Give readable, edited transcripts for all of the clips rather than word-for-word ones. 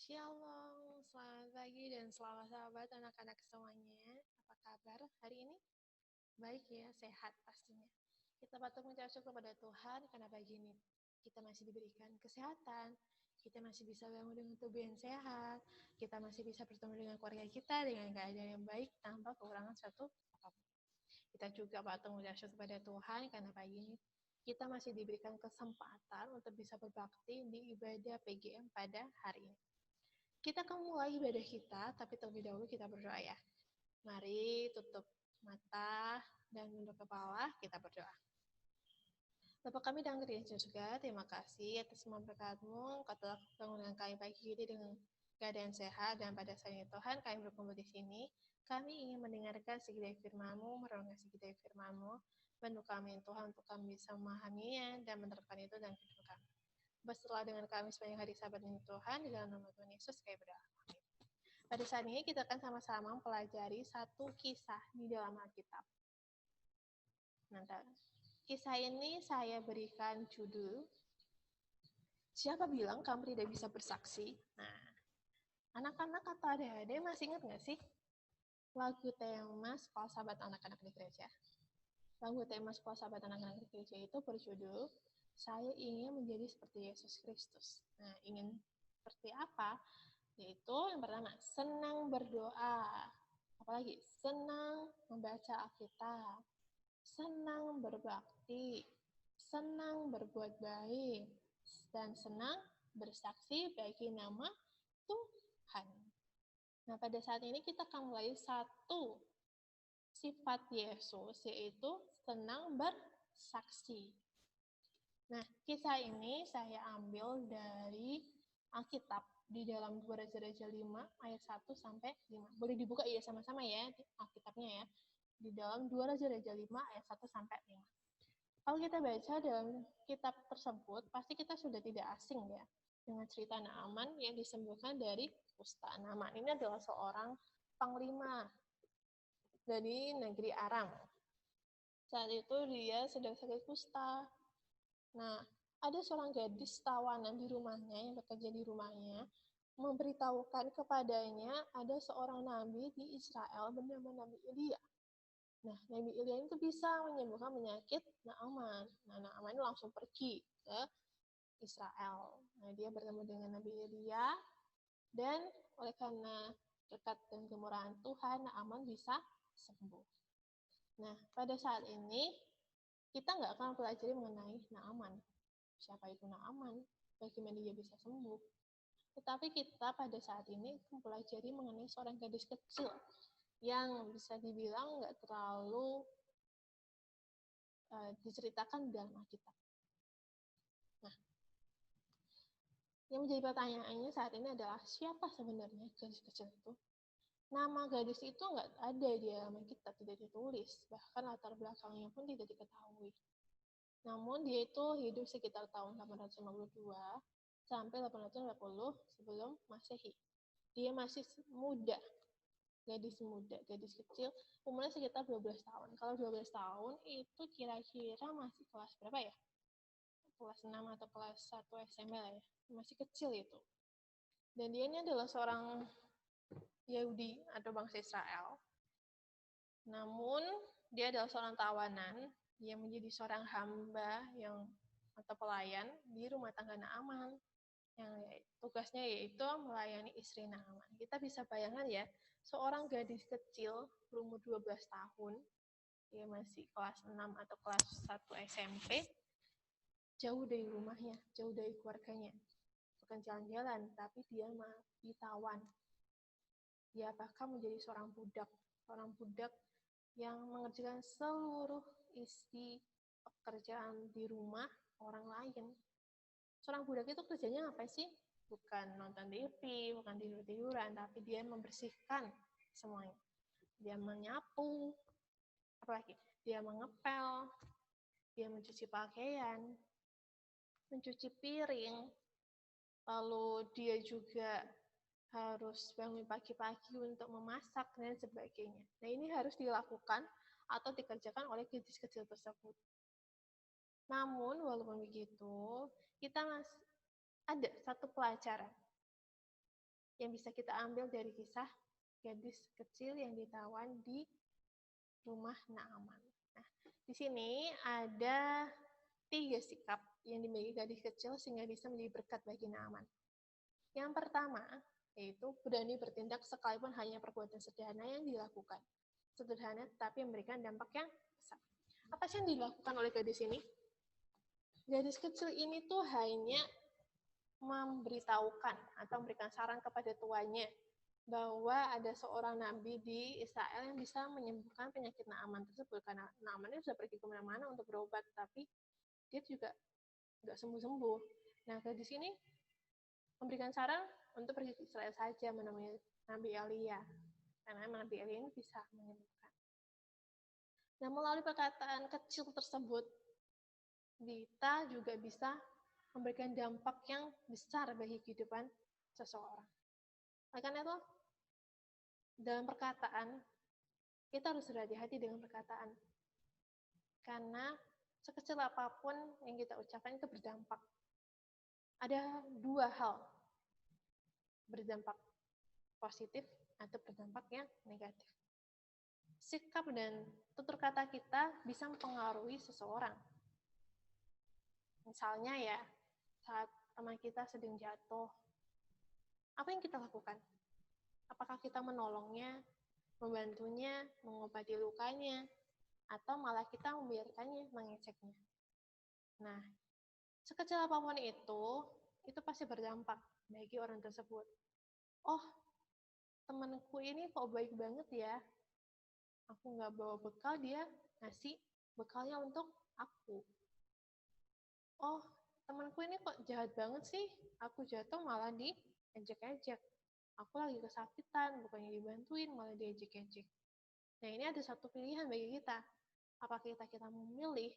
Shalom, selamat pagi dan selamat sahabat anak-anak semuanya. Apa kabar hari ini? Baik ya, sehat pastinya. Kita patut mengucap syukur kepada Tuhan karena pagi ini kita masih diberikan kesehatan, kita masih bisa bangun dengan tubuh yang sehat, kita masih bisa bertemu dengan keluarga kita dengan keadaan yang baik tanpa kekurangan satu apapun. Kita juga patut mengucap syukur kepada Tuhan karena pagi ini kita masih diberikan kesempatan untuk bisa berbakti di ibadah PGM pada hari ini. Kita akan mulai ibadah kita, tapi terlebih dahulu kita berdoa ya. Mari tutup mata dan tunduk kepala, kita berdoa. Bapa kami dan Tuhan Yesus juga, terima kasih atas semua berkat-Mu. Engkau telah bangunkan kami pagi ini dengan keadaan sehat, dan pada saat ini Tuhan kami berkumpul di sini. Kami ingin mendengarkan segala firman-Mu, merenungkan segala firman-Mu. Bantu kami Tuhan untuk kami bisa memahaminya dan menerapkan itu dalam hidup kami. Berserah dengan kami sepanjang hari Sabat ini Tuhan, di dalam nama Tuhan Yesus kami berdoa. Pada saat ini kita akan sama-sama mempelajari satu kisah di dalam Alkitab. Nah, kisah ini saya berikan judul, Siapa bilang kamu tidak bisa bersaksi? Nah, anak-anak atau adik-adik masih ingat nggak sih lagu tema Sekolah Sahabat Anak-anak di Gereja? Lagu tema Sekolah Sahabat Anak-anak di Gereja itu berjudul, Saya ingin menjadi seperti Yesus Kristus. Nah, ingin seperti apa? Yaitu yang pertama, senang berdoa. Apalagi, senang membaca Alkitab, senang berbakti, senang berbuat baik, dan senang bersaksi bagi nama Tuhan. Nah, pada saat ini kita akan mulai satu sifat Yesus, yaitu senang bersaksi. Nah, kisah ini saya ambil dari Alkitab di dalam 2 Raja-Raja 5 ayat 1 sampai 5. Boleh dibuka ya sama-sama ya Alkitabnya ya. Di dalam 2 Raja-Raja 5 ayat 1 sampai 5. Kalau kita baca dalam kitab tersebut, pasti kita sudah tidak asing ya dengan cerita Naaman yang disembuhkan dari kusta. Naaman ini adalah seorang panglima dari negeri Aram. Saat itu dia sedang sakit kusta. Nah, ada seorang gadis tawanan di rumahnya yang bekerja di rumahnya, memberitahukan kepadanya ada seorang nabi di Israel bernama Nabi Elia. Nah, Nabi Elia itu bisa menyembuhkan penyakit Naaman. Nah, Naaman itu langsung pergi ke Israel. Nah, dia bertemu dengan Nabi Elia, dan oleh karena berkat dan kemurahan Tuhan, Naaman bisa sembuh. Nah, pada saat ini, kita nggak akan pelajari mengenai Naaman. Siapa itu Naaman? Bagaimana dia bisa sembuh? Tetapi kita pada saat ini mempelajari mengenai seorang gadis kecil yang bisa dibilang nggak terlalu diceritakan dalam Alkitab. Nah, yang menjadi pertanyaannya saat ini adalah siapa sebenarnya gadis kecil itu? Nama gadis itu nggak ada di dalam Alkitab, tidak ditulis, bahkan latar belakangnya pun tidak diketahui. Namun dia itu hidup sekitar tahun 852 sampai 880 sebelum Masehi. Dia masih muda, gadis kecil, umurnya sekitar 12 tahun. Kalau 12 tahun itu kira-kira masih kelas berapa ya? Kelas 6 atau kelas 1 SMP lah ya. Masih kecil itu. Dan dia ini adalah seorang Yahudi atau bangsa Israel. Namun, dia adalah seorang tawanan yang menjadi seorang hamba atau pelayan di rumah tangga Naaman. Yang tugasnya yaitu melayani istri Naaman. Kita bisa bayangkan ya, seorang gadis kecil berumur 12 tahun, dia masih kelas 6 atau kelas 1 SMP, jauh dari rumahnya, jauh dari keluarganya. Bukan jalan-jalan, tapi dia ditawan. Dia bahkan menjadi seorang budak yang mengerjakan seluruh isi pekerjaan di rumah orang lain. Seorang budak itu kerjanya apa sih? Bukan nonton TV, bukan tidur-tiduran, tapi dia membersihkan semuanya. Dia menyapu, apalagi dia mengepel, dia mencuci pakaian, mencuci piring, lalu dia juga harus bangun pagi-pagi untuk memasak dan sebagainya. Nah, ini harus dilakukan atau dikerjakan oleh gadis kecil tersebut. Namun, walaupun begitu, kita masih ada satu pelajaran yang bisa kita ambil dari kisah gadis kecil yang ditawan di rumah Naaman. Nah, di sini ada 3 sikap yang dimiliki gadis kecil sehingga bisa menjadi berkat bagi Naaman. Yang pertama, yaitu berani bertindak sekalipun hanya perbuatan sederhana yang dilakukan. Sederhana tetapi memberikan dampak yang besar. Apa sih yang dilakukan oleh gadis ini? Gadis kecil ini tuh hanya memberitahukan atau memberikan saran kepada tuannya bahwa ada seorang nabi di Israel yang bisa menyembuhkan penyakit Naaman tersebut, karena Naaman ini sudah pergi kemana-mana untuk berobat, tapi dia juga nggak sembuh-sembuh. Nah, gadis ini memberikan saran untuk pergi ke Israel saja menemui Nabi Elia, karena Nabi Elia ini bisa menyembuhkan. Nah, melalui perkataan kecil tersebut, kita juga bisa memberikan dampak yang besar bagi kehidupan seseorang. Karena itu, dalam perkataan, kita harus berhati-hati dengan perkataan. Karena sekecil apapun yang kita ucapkan itu berdampak. Ada 2 hal, berdampak positif atau berdampak yang negatif. Sikap dan tutur kata kita bisa mempengaruhi seseorang. Misalnya ya, saat teman kita sedang jatuh, apa yang kita lakukan? Apakah kita menolongnya, membantunya, mengobati lukanya, atau malah kita membiarkannya, mengeceknya? Nah, sekecil apapun itu pasti berdampak bagi orang tersebut. Oh, temanku ini kok baik banget ya. Aku nggak bawa bekal, dia ngasih bekalnya untuk aku. Oh, temanku ini kok jahat banget sih. Aku jatuh malah diejek-ejek. Aku lagi kesakitan, bukannya dibantuin, malah diejek-ejek. Nah, ini ada satu pilihan bagi kita. Apakah kita memilih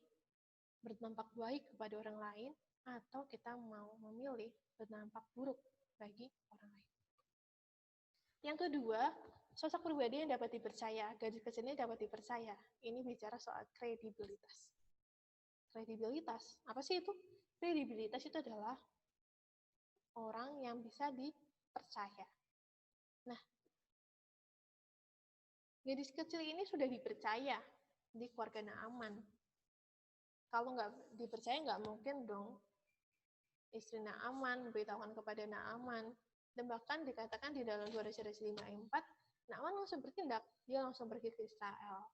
berdampak baik kepada orang lain, atau kita mau memilih berdampak buruk bagi orang lain. Yang kedua, sosok pribadi yang dapat dipercaya. Gadis kecil ini dapat dipercaya. Ini bicara soal kredibilitas. Kredibilitas, apa sih itu? Kredibilitas itu adalah orang yang bisa dipercaya. Nah, gadis kecil ini sudah dipercaya di keluarga Naaman. Kalau nggak dipercaya, nggak mungkin dong istri Naaman memberitahukan kepada Naaman. Dan bahkan dikatakan di dalam 2 Raja-Raja 5 ayat 4, Naaman langsung bertindak, dia langsung pergi ke Israel.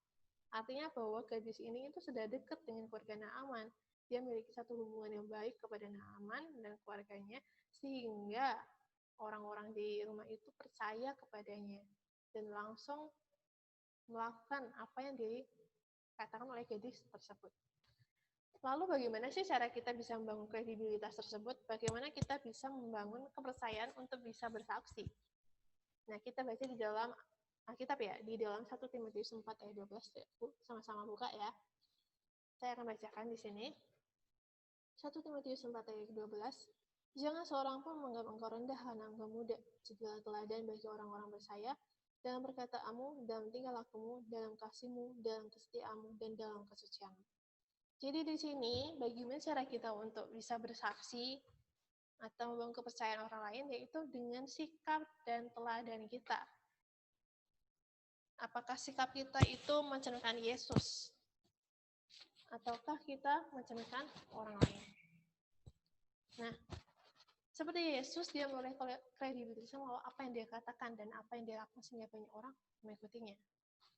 Artinya bahwa gadis ini itu sudah dekat dengan keluarga Naaman. Dia memiliki satu hubungan yang baik kepada Naaman dan keluarganya, sehingga orang-orang di rumah itu percaya kepadanya dan langsung melakukan apa yang dikatakan oleh gadis tersebut. Lalu bagaimana sih cara kita bisa membangun kredibilitas tersebut? Bagaimana kita bisa membangun kepercayaan untuk bisa bersaksi? Nah, kita baca di dalam Alkitab ya, di dalam 1 Timotius 4 ayat 12, sama-sama buka ya. Saya akan bacakan di sini. 1 Timotius 4 ayat 12, jangan seorang pun menganggap engkau rendah karena engkau muda. Jadilah teladan bagi orang-orang bersaya dalam perkataanmu, dalam tingkah lakumu, dalam kasihmu, dalam kesetiaanmu, dan dalam kesucianmu. Jadi di sini, bagaimana cara kita untuk bisa bersaksi atau membangun kepercayaan orang lain, yaitu dengan sikap dan teladan kita. Apakah sikap kita itu mencerminkan Yesus? Ataukah kita mencerminkan orang lain? Nah, seperti Yesus, dia mulai kredibilitas sama apa yang dia katakan dan apa yang dia lakukan sehingga banyak orang mengikutinya.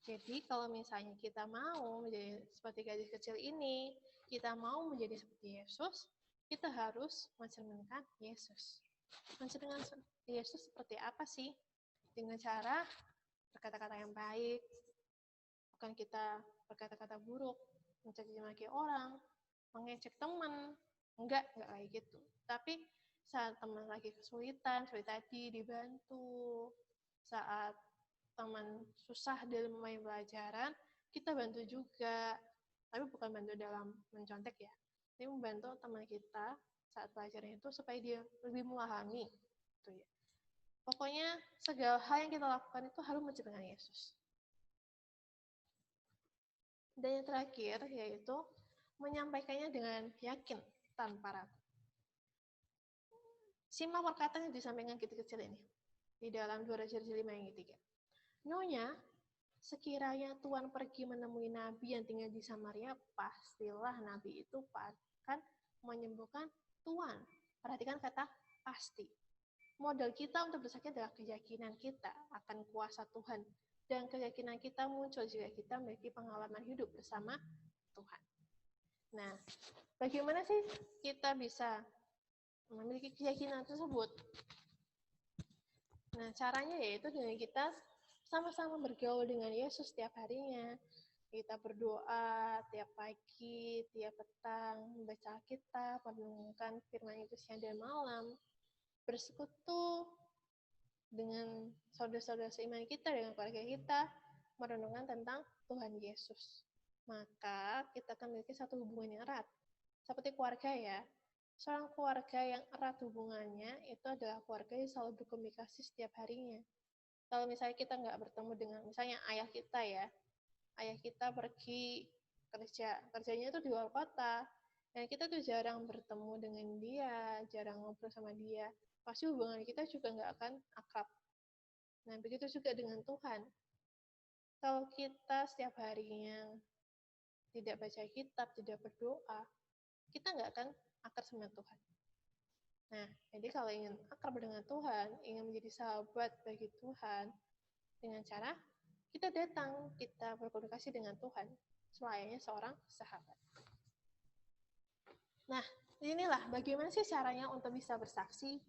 Jadi kalau misalnya kita mau menjadi seperti gadis kecil ini, kita mau menjadi seperti Yesus, kita harus mencerminkan Yesus. Mencerminkan Yesus seperti apa sih? Dengan cara berkata-kata yang baik, bukan kita berkata-kata buruk, mencaci maki orang, mengecek teman, enggak kayak gitu. Tapi saat teman lagi kesulitan, seperti tadi dibantu, saat teman susah dalam memulai pelajaran, kita bantu juga. Tapi bukan bantu dalam mencontek ya. Tapi membantu teman kita saat pelajaran itu supaya dia lebih memahami. Gitu ya. Pokoknya segala hal yang kita lakukan itu harus mencerminkan Yesus. Dan yang terakhir yaitu menyampaikannya dengan yakin tanpa ragu. Simak perkataan yang disampaikan gadis kecil ini. Di dalam 2 Raja 5 yang ketiga. Nyonya, sekiranya Tuhan pergi menemui nabi yang tinggal di Samaria, pastilah nabi itu akan menyembuhkan Tuhan. Perhatikan kata pasti. Modal kita untuk bersaksi adalah keyakinan kita akan kuasa Tuhan. Dan keyakinan kita muncul jika kita memiliki pengalaman hidup bersama Tuhan. Nah, bagaimana sih kita bisa memiliki keyakinan tersebut? Nah, caranya yaitu dengan kita sama-sama bergaul dengan Yesus setiap harinya. Kita berdoa tiap pagi, tiap petang, membaca Alkitab, merenungkan firman itu siang dan malam, bersekutu dengan saudara-saudara seiman kita, dengan keluarga kita, merenungkan tentang Tuhan Yesus. Maka kita akan memiliki satu hubungan yang erat. Seperti keluarga ya. Seorang keluarga yang erat hubungannya itu adalah keluarga yang selalu berkomunikasi setiap harinya. Kalau misalnya kita nggak bertemu dengan, misalnya ayah kita ya, ayah kita pergi kerjanya itu di luar kota, dan kita tuh jarang bertemu dengan dia, jarang ngobrol sama dia, pasti hubungan kita juga nggak akan akrab. Nah, begitu juga dengan Tuhan. Kalau kita setiap harinya tidak baca kitab, tidak berdoa, kita nggak akan akrab sama Tuhan. Nah, jadi kalau ingin akrab dengan Tuhan, ingin menjadi sahabat bagi Tuhan, dengan cara kita datang, kita berkomunikasi dengan Tuhan, selayaknya seorang sahabat. Nah, inilah bagaimana sih caranya untuk bisa bersaksi.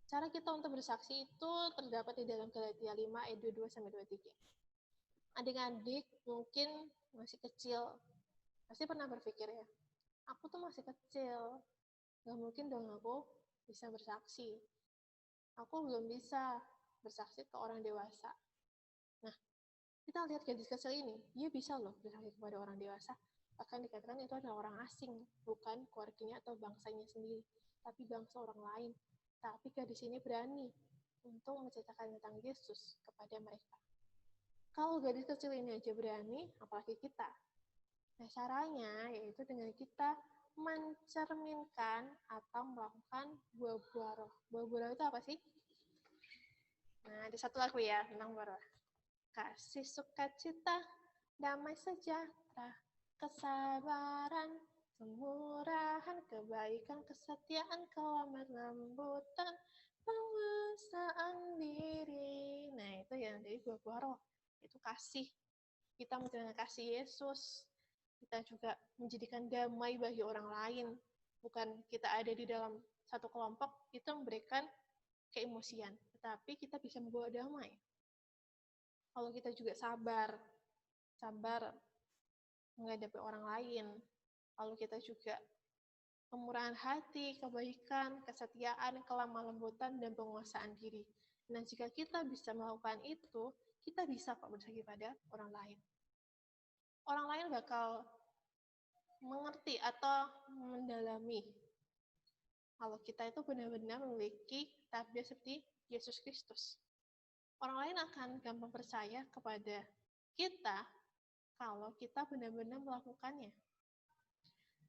Cara kita untuk bersaksi itu terdapat di dalam Galatia 5 ayat 22-23. Adik-adik mungkin masih kecil, pasti pernah berpikir ya, aku tuh masih kecil, gak mungkin dong aku bisa bersaksi. Aku belum bisa bersaksi ke orang dewasa. Nah, kita lihat gadis kecil ini, dia bisa loh bersaksi kepada orang dewasa. Bahkan dikatakan itu adalah orang asing, bukan keluarganya atau bangsanya sendiri, tapi bangsa orang lain. Tapi gadis ini berani untuk menceritakan tentang Yesus kepada mereka. Kalau gadis kecil ini aja berani, apalagi kita. Nah, caranya yaitu dengan kita mencerminkan atau melakukan buah-buah roh. Buah-buah roh itu apa sih? Nah, ada satu lagu ya tentang buah roh. Kasih, sukacita, damai sejahtera, kesabaran, kemurahan, kebaikan, kesetiaan, kelemah lembutan, penguasaan diri. Nah, itu yang dari buah-buah roh. Itu kasih. Kita menjalankan kasih Yesus. Kita juga menjadikan damai bagi orang lain. Bukan kita ada di dalam satu kelompok, itu memberikan keemosian. Tetapi kita bisa membawa damai. Kalau kita juga sabar menghadapi orang lain. Lalu kita juga kemurahan hati, kebaikan, kesetiaan, kelemah lembutan, dan penguasaan diri. Nah, jika kita bisa melakukan itu, kita bisa kok bersaksi pada orang lain. Orang lain bakal mengerti atau mendalami kalau kita itu benar-benar memiliki tabiat seperti Yesus Kristus. Orang lain akan gampang percaya kepada kita kalau kita benar-benar melakukannya.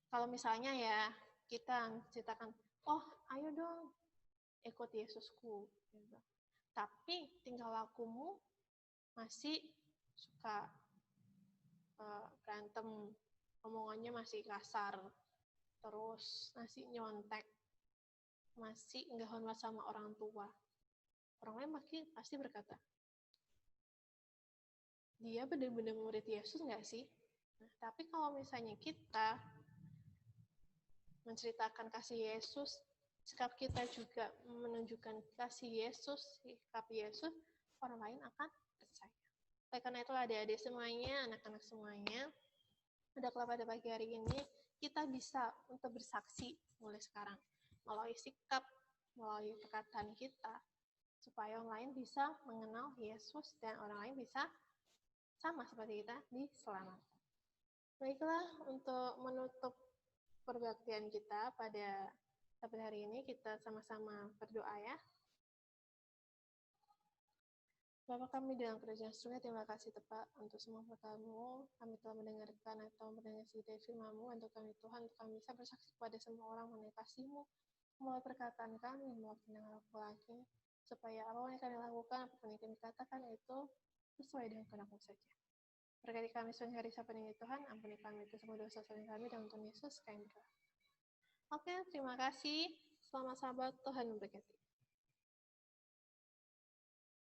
Kalau misalnya ya, kita ceritakan, oh ayo dong ikut Yesusku. Gitu. Tapi tingkah lakumu masih suka berantem, omongannya masih kasar, terus masih nyontek, masih nggak hormat sama orang tua. Orang lain pasti berkata, dia benar-benar murid Yesus nggak sih? Nah, tapi kalau misalnya kita menceritakan kasih Yesus, sikap kita juga menunjukkan kasih Yesus, sikap Yesus, orang lain akan percaya. Oleh karena itu adik-adik semuanya, anak-anak semuanya, hendaklah pada pagi hari ini kita bisa untuk bersaksi mulai sekarang, melalui sikap, melalui perkataan kita, supaya orang lain bisa mengenal Yesus dan orang lain bisa sama seperti kita diselamatkan. Baiklah, untuk menutup perbaktian kita pada hari ini, kita sama-sama berdoa ya. Bapa kami dalam kerajaan surga, terima kasih Pak untuk semua berkat-Mu. Kami telah mendengarkan atau mendengar dari firman-Mu untuk kami Tuhan, untuk kami bisa bersaksi kepada semua orang mengenai kasih-Mu, melalui perkataan kami, melalui pendengaran lagi. supaya apapun yang kami lakukan, apapun yang kami katakan itu sesuai dengan kehendak-Mu saja. Berkati kami sepanjang hari Sabat ini Tuhan, ampuni kami itu semua dosa-dosa kami, dalam Tuhan Yesus kami berdoa. Oke, terima kasih. Selamat Sabat, Tuhan memberkati.